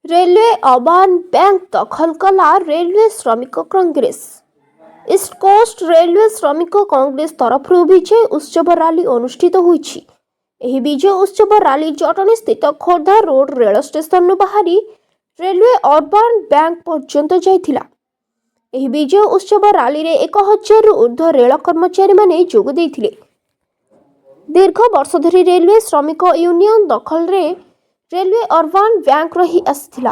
Railway urban bank दखल कला railway Shramik Congress. East Coast Railway Shramik Congress तरफ विजय उत्सव रैली अनुष्ठित होईछि। एही विजय उत्सव रैली जटनी स्थित खोर्धा रोड रेल स्टेशन बाहरी रेलवे अर्बन बैंक पर्यंत जाइथिला। एही विजय उत्सव रैली रे 1000 ऊर्ध्व रेल कर्मचारी माने जोग देइथिले। दीर्घ वर्ष धरी रेलवे श्रमिक यूनियन दखल रे रेलवे अर्बन बैंक रही आसिथिला,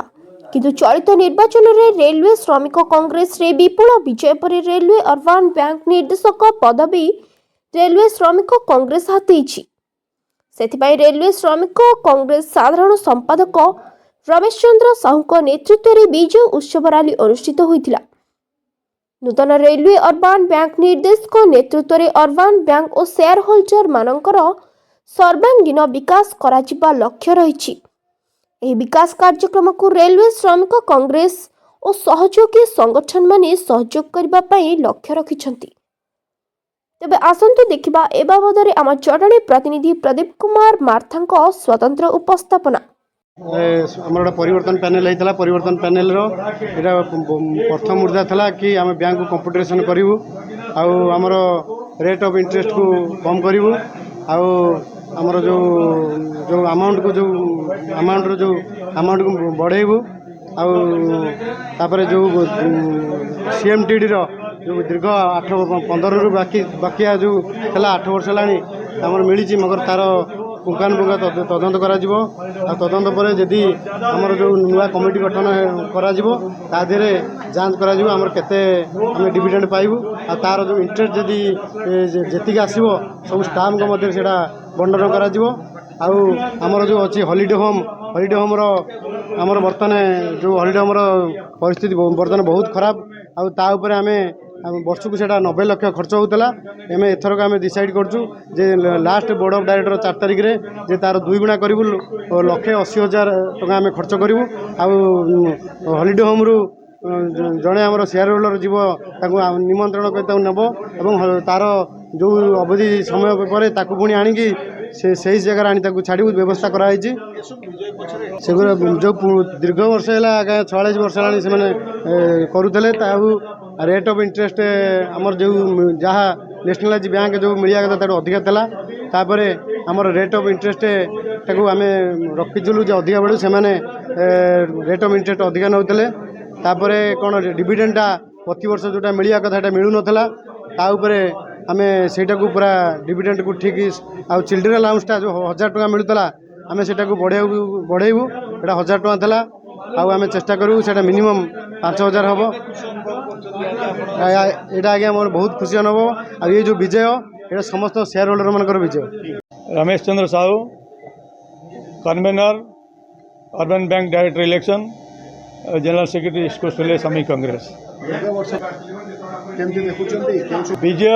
किंतु चलित निर्वाचन रे रेलवे श्रमिक कांग्रेस रे विपुल विजय पर रेलवे अर्बन बैंक निर्देशक पदवी रेलवे श्रमिक कांग्रेस हातेइछि। सेथिपाई रेलवे श्रमिक कांग्रेस साधारण संपादक रमेश चंद्र साहू नेतृत्व में विजय उत्सव रैली अनुष्ठित होइथिला। नूतन रेलवे अर्बन बैंक निर्देशक नेतृत्व में अर्बन बैंक और शेयर होल्डर मानकर सर्वांगीन विकास कराजिबा लक्ष्य रहिछि। एही विकास कार्यक्रम को रेलवे श्रमिक कांग्रेस और सहयोगी संगठन माने सहयोग करबा पई लक्ष्य रखिछंती। तेबे आसंतु देखिबा ए बाबदरे आम जटणी प्रतिनिधि प्रदीप कुमार मार्थांको स्वतंत्र उपस्थापना। आमर परिवर्तन पैनल होता परिवर्तन पैनल प्रथम मुद्दा था कि आम बैंक को कंप्यूटराइजेशन करूँ आमर रेट ऑफ इंटरेस्ट को कम करूँ आमर जो जो अमाउंट को जो अमाउंट को बढ़ेबू आपर जो सीएमटीडी जो दीर्घ 8-15 रु बाकिया जो है 8 वर्ष है मिली मगर तार पुंखानुपुंखा तदंत करा तदंत पर जदि आमर जो नुआ कमिटी गठन करा तादेह जांच करा आमर केते आम डिविडेंड पाइबू आ तार जो इंटरेस्ट जदि जेतिक आसीबो सब स्टाफ को मध्य सेटा बंटन करा आमर जो अच्छी हॉलिडे होम रो आमर बर्तमान जो हॉलिडे होम रो परिस्थिति बर्तमान बहुत खराब आउपर आमे वर्ष को 90 लाख खर्च होता एम एथरक आम डिसाइड करूँ जे लास्ट बोर्ड ऑफ डायरेक्टर 4 तारिख रे जे तार 2 गुणा करूँ 1,80,000 टका आम खर्च करूँ हॉलिडे होम रु जड़े आमर शेयर होल्डर जीव निमंत्रण कर नेब और तार जो अवधि समय पर पुणी आणिकी से जगह आनी छाड़ू व्यवस्था कराई से जो दीर्घ वर्ष है 46 वर्ष है करुले रेट ऑफ इंटरेस्ट आमर जो जहाँ नेशनलाइज बैंक जो मिलिया कथा अधिका तापर आमर रेट ऑफ इंटरेस्ट ताकू आम रखीलु अधिका बेलू से रेट ऑफ इंटरेस्ट अधिका नौते तापर कौन डिविडेंडा प्रति वर्ष जोटा मिलिया कथा मिलू नाला आम से पूरा डिविडेंड को ठीक आ चिल्ड्रेन अलाउंसटा जो 1000 टका मिलूला आम से बढ़ेबू एटा 1000 टका था आम चेष्टा करूँ से मिनिमम 5000 हम यहाँ आज्ञा मोर बहुत खुशी अनुभव ये जो विजय ये समस्त शेयर होल्डर मान विजय। Ramesh Chandra Sahu convener urban bank director election general secretary East Coast Railway Shramik Congress विजय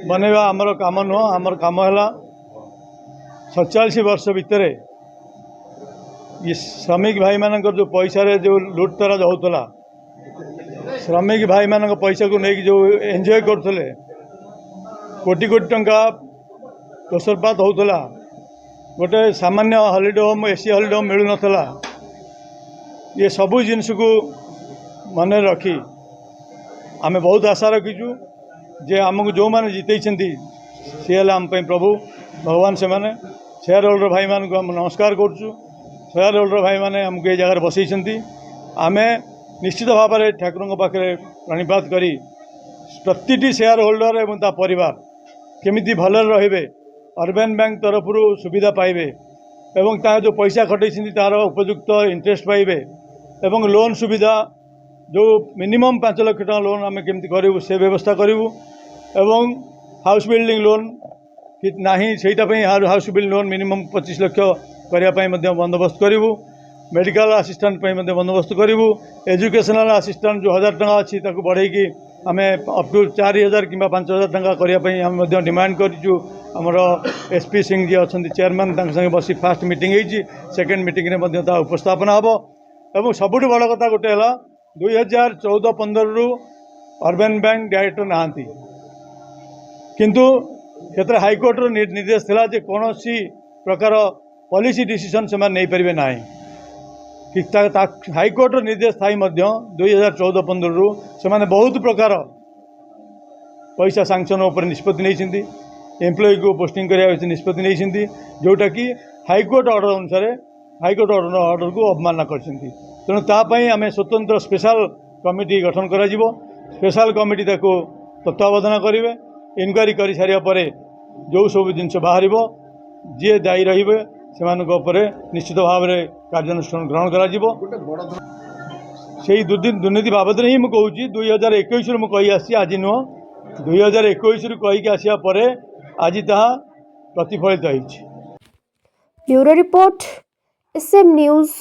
बनवा आमर काम नुह आमर काम है 47 वर्ष भितर ये श्रमिक भाई मान जो पैसा जो लुटतराज होता श्रमिक भाई मान पैसा को लेकिन जो एंजॉय करते कोटी कोटी टंका तोषरपात होता गोटे सामान्य holiday home AC holiday home मिलू नाला ये सबू जिनस को मन रखी आमे बहुत आशा रखीचु जे आमको जो मैंने जिते सी आम प्रभु भगवान से माने शेयर होल्डर भाई मान को नमस्कार करुँ शेयर होल्डर भाई माने हमको ये जगह बसई आमे निश्चित भाव में ठाकुर पाखे प्रणिपात करी प्रति शेयर होल्डर एवं ता परिवार केमिति भल रे अर्बन बैंक तरफ सुविधा पाइबे एवं ता जो पैसा खटई तार उपयुक्त इंटरेस्ट पाइबे एवं लोन सुविधा जो मिनिमम 5 लाख टका लोन आम केमती करूँ से व्यवस्था करूँ एवं हाउस बिल्डिंग लोन कि नहीं से house building loan minimum 25 lakh करने बंदोबस्त करूँ मेडिकल असिस्टेंट बंदोबस्त करूँ एजुकेशनल असिस्टेंट जो 1000 टका अच्छी बढ़ेगी आम अप टू 4000 कि 5000 टका करने आम डिमांड करूँ आमर एसपी सिंह जी अच्छा चेयरमैन संगे बसी फास्ट मीटिंग होती सेकेंड मीटिंग में उपस्थापना हम और सबुठ बड़ कथा गोटे है 2014-15 रु अर्बन बैंक डायरेक्टर नहांती किंतु क्षेत्र हाईकोर्ट निर्देश था जे कौन प्रकार पॉलिसी डिसीजन से नहीं पारे ना हाइकोर्टर निर्देश थाई 2014-15 से बहुत प्रकार पैसा सांक्शन उपर निष्पत्ति नहीं एम्प्लॉय को पोस्टिंग करने निष्पत्ति नहीं जोटा कि हाइकोर्ट ऑर्डर अनुसार हाइकोर्ट ऑर्डर को अवमानना कर तेणु तापाई आम स्वतंत्र स्पेशल कमिटी गठन करा स्पेशल कमिटी तत्वावधान करेंगे इनक्वारी कर सारिया पर जो सब जिनस बाहर जी दायी रे से निश्चित भाव में कार्यानुष्ठान ग्रहण करा दुर्नीति बाबद ही मुझे कहूँ 2021 कही आसी आज नुह 2021 कहीकि आसिया पर आज ताहा प्रतिफलित होइछि। Bureau report SM news.